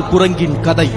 குரங்கின் கதை.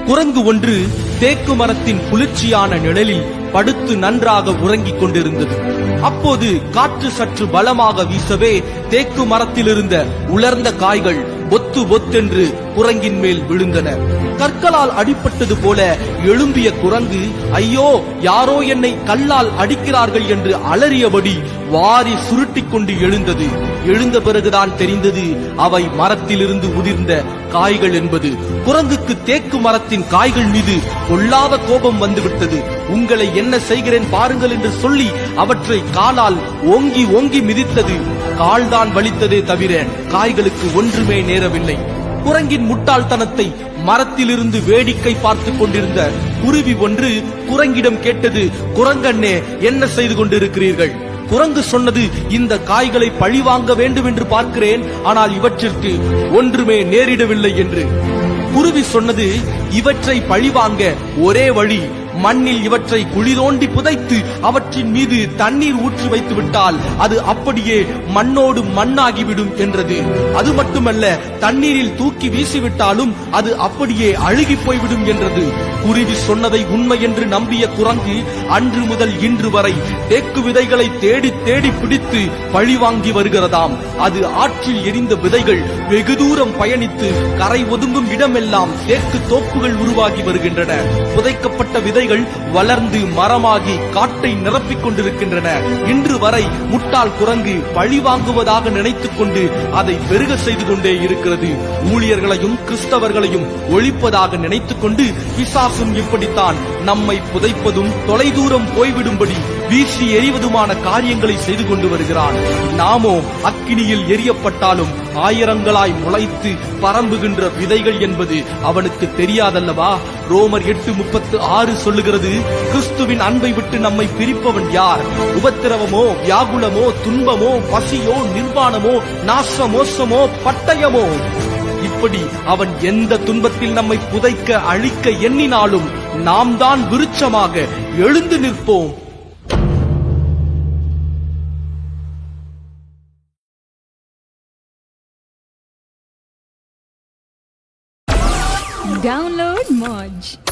குரங்கு ஒன்று தேக்கு மரத்தின் குளிர்ச்சியான நிழலில் படுத்து நன்றாக உறங்கிக் கொண்டிருந்தது. அப்போது காற்று சற்று பலமாக வீசவே தேக்கு மரத்தில் இருந்த உலர்ந்த காய்கள் பொத்து பொத்தென்று குரங்கின் மேல் விழுந்தன. கற்களால் அடிப்பட்டது போல எழும்பிய குரங்கு, ஐயோ, யாரோ என்னை கல்லால் அடிக்கிறார்கள் என்று அலறியபடி வாரி சுருட்டிக் கொண்டு எழுந்தது. எழுந்த பிறகுதான் தெரிந்தது அவை மரத்திலிருந்து உதிர்ந்த காய்கள் என்பது. குரங்குக்கு தேக்கு மரத்தின் காய்கள் மீது கொள்ளாத கோபம் வந்துவிட்டது. உங்களை என்ன செய்கிறேன் பாருங்கள் என்று சொல்லி அவற்றை காலால் ஓங்கி ஓங்கி மிதித்தது. கால்தான் வலித்ததே தவிர காய்களுக்கு ஒன்றுமே நேரவில்லை. குரங்கின் முட்டாள்தனத்தை மரத்திலிருந்து வேடிக்கை பார்த்துக் கொண்டிருந்த குருவி ஒன்று குரங்கிடம் கேட்டது, குரங்கண்ணே, என்ன செய்து கொண்டிருக்கிறீர்கள்? குரங்கு சொன்னது, இந்த காய்களை பழிவாங்க வேண்டும் என்று பார்க்கிறேன், ஆனால் இவற்றிற்கு ஒன்றுமே நேரிடவில்லை என்று. குருவி சொன்னது, இவற்றை பழிவாங்க ஒரே வழி, மண்ணில் இவற்றை குழி தோண்டி புதைத்து அவற்றின் மீது தண்ணீர் ஊற்றி வைத்து விட்டால் அது அப்படியே மண்ணோடு மண்ணாகிவிடும் என்றது. அது மட்டுமல்ல, தண்ணீரில் தூக்கி வீசிவிட்டாலும் அது அப்படியே அழுகி போய்விடும் என்றது. குருவி சொன்னதை உண்மை என்று நம்பிய குரங்கு அன்று முதல் இன்று வரை தேக்கு விதைகளை தேடி தேடி பிடித்து பழிவாங்கி வருகிறதாம். அது ஆற்றில் எரிந்த விதைகள் வெகு தூரம் பயணித்து கரை ஒதுங்கும் இடமெல்லாம் தேக்கு தோப்புகள் உருவாகி வருகின்றன. புதைக்கப்பட்ட விதைகள் வளர்ந்து மரமாகி காட்டை நிரப்பிக் கொண்டிருக்கின்றன. இன்று வரை முட்டாள் குரங்கு பழி வாங்குவதாக நினைத்துக் கொண்டு அதை பெருக செய்து கொண்டே இருக்கிறது. ஊழியர்களையும் கிறிஸ்தவர்களையும் ஒழிப்பதாக நினைத்துக் கொண்டு பிசாசும் இப்படித்தான் நம்மை புதைப்பதும் தொலைதூரம் போய்விடும்படி வீசி எறிவதுமான காரியங்களை செய்து கொண்டு வருகிறான். நாமோ அக்கினியில் எரியப்பட்டாலும் ஆயிரங்களாய் முளைத்து பரம்புகின்ற விதைகள் என்பது அவனுக்கு தெரியாதல்லவா? ரோமர் 8:36 சொல்லுகிறது, கிறிஸ்துவின் அன்பை விட்டு நம்மை பிரிப்பவன் யார்? உபத்திரவமோ, வியாகுலமோ, துன்பமோ, பசியோ, நிர்வாணமோ, நாசமோசமோ, பட்டயமோ? இப்படி அவன் எந்த துன்பத்தில் நம்மை புதைக்க அழிக்க எண்ணினாலும் நாம் தான் விருட்சமாக எழுந்து நிற்போம். Download Moj.